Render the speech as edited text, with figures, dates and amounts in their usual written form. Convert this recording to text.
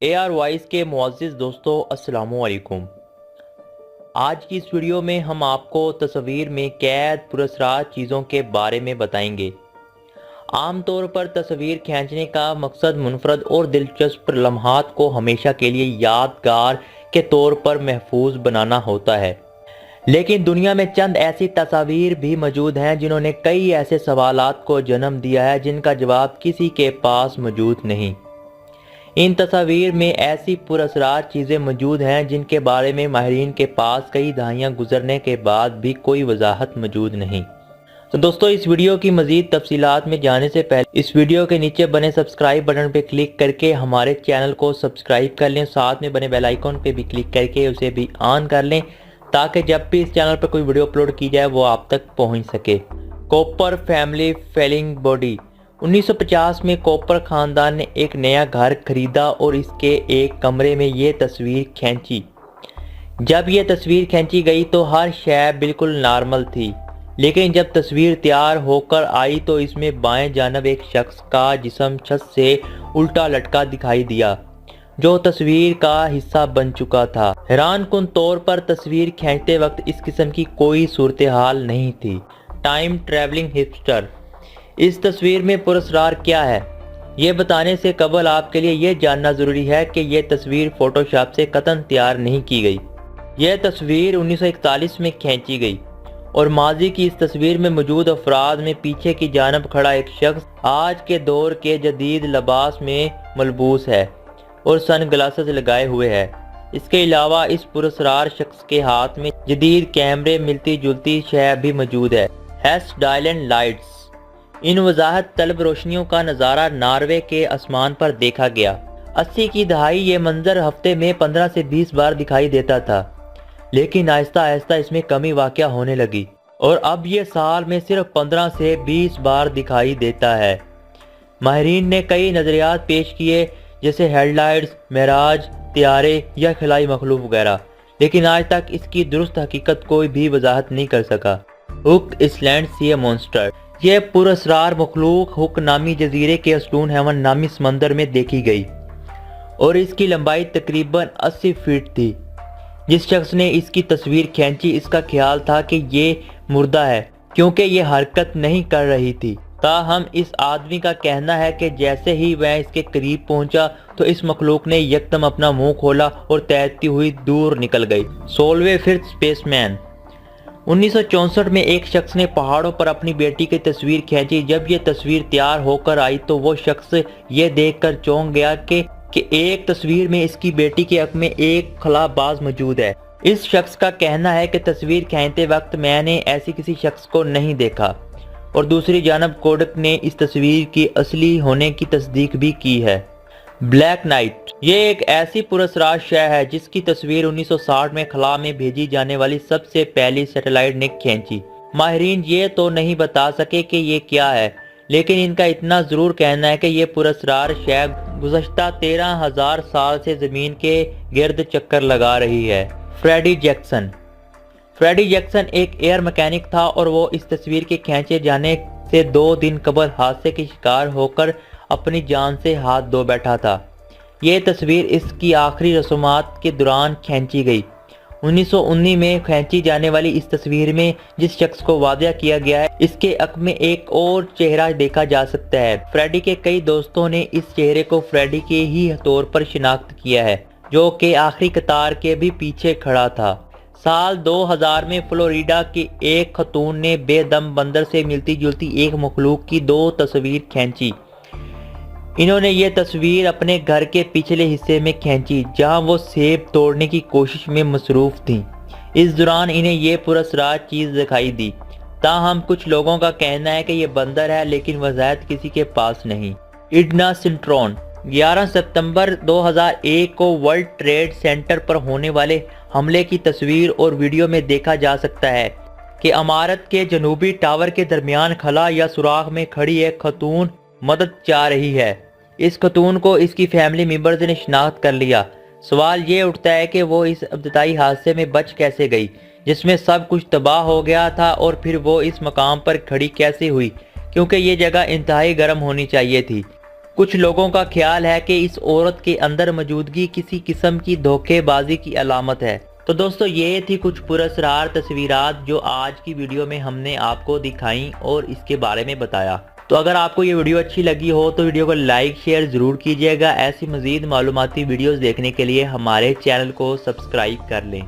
AR voice کے معزز دوستو السلام علیکم۔ آج کی اس ویڈیو میں ہم آپ کو تصویر میں قید پراسرار چیزوں کے بارے میں بتائیں گے۔ عام طور پر تصویر کھینچنے کا مقصد منفرد اور دلچسپ لمحات کو ہمیشہ کے لیے یادگار کے طور پر محفوظ بنانا ہوتا ہے، لیکن دنیا میں چند ایسی تصاویر بھی موجود ہیں جنہوں نے کئی ایسے سوالات کو جنم دیا ہے جن کا جواب کسی کے پاس موجود نہیں۔ ان تصاویر میں ایسی پراسرار چیزیں موجود ہیں جن کے بارے میں ماہرین کے پاس کئی دہائیاں گزرنے کے بعد بھی کوئی وضاحت موجود نہیں۔ تو دوستو، اس ویڈیو کی مزید تفصیلات میں جانے سے پہلے اس ویڈیو کے نیچے بنے سبسکرائب بٹن پہ کلک کر کے ہمارے چینل کو سبسکرائب کر لیں، ساتھ میں بنے بیل آئیکن پہ بھی کلک کر کے اسے بھی آن کر لیں تاکہ جب بھی اس چینل پر کوئی ویڈیو اپلوڈ کی جائے وہ آپ تک پہنچ سکے۔ Cooper family feeling body. 1950 میں کوپر خاندان نے ایک نیا گھر خریدا اور اس کے ایک کمرے میں یہ تصویر کھینچی۔ جب یہ تصویر کھینچی گئی تو ہر شے بالکل نارمل تھی، لیکن جب تصویر تیار ہو کر آئی تو اس میں بائیں جانب ایک شخص کا جسم چھت سے الٹا لٹکا دکھائی دیا، جو تصویر کا حصہ بن چکا تھا۔ حیران کن طور پر تصویر کھینچتے وقت اس قسم کی کوئی صورتحال نہیں تھی۔ Time travelling ہپسٹر۔ اس تصویر میں پراسرار کیا ہے؟ یہ بتانے سے قبل آپ کے لیے یہ جاننا ضروری ہے کہ یہ تصویر فوٹو شاپ سے قطعاً تیار نہیں کی گئی۔ یہ تصویر 1941 میں کھینچی گئی اور ماضی کی اس تصویر میں موجود افراد میں پیچھے کی جانب کھڑا ایک شخص آج کے دور کے جدید لباس میں ملبوس ہے اور سن گلاسز لگائے ہوئے ہے۔ اس کے علاوہ اس پراسرار شخص کے ہاتھ میں جدید کیمرے ملتی جلتی شے بھی موجود ہے۔ ہیس ڈائلینڈ لائٹس۔ ان وضاحت طلب روشنیوں کا نظارہ ناروے کے آسمان پر دیکھا گیا۔ 80 کی دہائی یہ منظر ہفتے میں 15 سے 20 بار دکھائی دیتا تھا، لیکن آہستہ آہستہ اس میں کمی واقع ہونے لگی اور اب یہ سال میں صرف 15 سے 20 بار دکھائی دیتا ہے۔ ماہرین نے کئی نظریات پیش کیے جیسے ہیڈ لائٹس، معراج، طیارے یا خلائی مخلوق وغیرہ، لیکن آج تک اس کی درست حقیقت کوئی بھی وضاحت نہیں کر سکا۔ ہک آئلینڈ سی مونسٹر۔ یہ پراسرار مخلوق ہک نامی جزیرے کے اسٹون ہیون نامی سمندر میں دیکھی گئی اور اس کی لمبائی تقریباً 80 فٹ تھی۔ جس شخص نے اس کی تصویر کھینچی اس کا خیال تھا کہ یہ مردہ ہے کیونکہ یہ حرکت نہیں کر رہی تھی، تاہم اس آدمی کا کہنا ہے کہ جیسے ہی وہ اس کے قریب پہنچا تو اس مخلوق نے یکدم اپنا منہ کھولا اور تیرتی ہوئی دور نکل گئی۔ سولوے فرتھ سپیس مین۔ 1964 میں ایک شخص نے پہاڑوں پر اپنی بیٹی کی تصویر کھینچی۔ جب یہ تصویر تیار ہو کر آئی تو وہ شخص یہ دیکھ کر چونک گیا کہ ایک تصویر میں اس کی بیٹی کے حق میں ایک خلا باز موجود ہے۔ اس شخص کا کہنا ہے کہ تصویر کھینچتے وقت میں نے ایسی کسی شخص کو نہیں دیکھا، اور دوسری جانب کوڈک نے اس تصویر کی اصلی ہونے کی تصدیق بھی کی ہے۔ Black night. یہ ایک ایسی پراسرار شے ہے جس کی تصویر 1960 میں خلا میں بھیجی جانے والی سب سے پہلی سیٹلائٹ نے کھینچی۔ ماہرین یہ تو نہیں بتا سکے کہ یہ کیا ہے، لیکن ان کا اتنا ضرور کہنا ہے کہ یہ پراسرار شے گزشتہ 13,000 سال سے زمین کے گرد چکر لگا رہی ہے۔ Freddie Jackson. فریڈی جیکسن ایک ایئر میکینک تھا اور وہ اس تصویر کے کھینچے جانے سے 2 دن قبل حادثے کی شکار ہو کر اپنی جان سے ہاتھ دھو بیٹھا تھا۔ یہ تصویر اس کی آخری رسومات کے دوران کھینچی گئی۔ 1919 میں کھینچی جانے والی اس تصویر میں جس شخص کو واضح کیا گیا ہے اس کے حق میں ایک اور چہرہ دیکھا جا سکتا ہے۔ فریڈی کے کئی دوستوں نے اس چہرے کو فریڈی کے ہی طور پر شناخت کیا ہے، جو کہ آخری قطار کے بھی پیچھے کھڑا تھا۔ سال 2000 میں فلوریڈا کی ایک خاتون نے بے دم بندر سے ملتی جلتی ایک مخلوق کی 2 تصویر کھینچی۔ انہوں نے یہ تصویر اپنے گھر کے پچھلے حصے میں کھینچی جہاں وہ سیب توڑنے کی کوشش میں مصروف تھیں۔ اس دوران انہیں یہ پراسرار چیز دکھائی دی، تاہم کچھ لوگوں کا کہنا ہے کہ یہ بندر ہے، لیکن وضاحت کسی کے پاس نہیں۔ ایڈنا سنٹرون۔ 11 ستمبر 2001 کو ورلڈ ٹریڈ سینٹر پر ہونے والے حملے کی تصویر اور ویڈیو میں دیکھا جا سکتا ہے کہ عمارت کے جنوبی ٹاور کے درمیان خلا یا سوراخ میں کھڑی ایک خاتون مدد چاہ رہی ہے۔ اس خاتون کو اس کی فیملی ممبرز نے شناخت کر لیا۔ سوال یہ اٹھتا ہے کہ وہ اس ابتدائی حادثے میں بچ کیسے گئی جس میں سب کچھ تباہ ہو گیا تھا، اور پھر وہ اس مقام پر کھڑی کیسے ہوئی کیونکہ یہ جگہ انتہائی گرم ہونی چاہیے تھی۔ کچھ لوگوں کا خیال ہے کہ اس عورت کے اندر موجودگی کسی قسم کی دھوکے بازی کی علامت ہے۔ تو دوستو یہ تھی کچھ پراسرار تصویرات جو آج کی ویڈیو میں ہم نے آپ کو دکھائیں اور اس کے بارے میں بتایا۔ تو اگر آپ کو یہ ویڈیو اچھی لگی ہو تو ویڈیو کو لائک شیئر ضرور کیجیے گا۔ ایسی مزید معلوماتی ویڈیوز دیکھنے کے لیے ہمارے چینل کو سبسکرائب کر لیں۔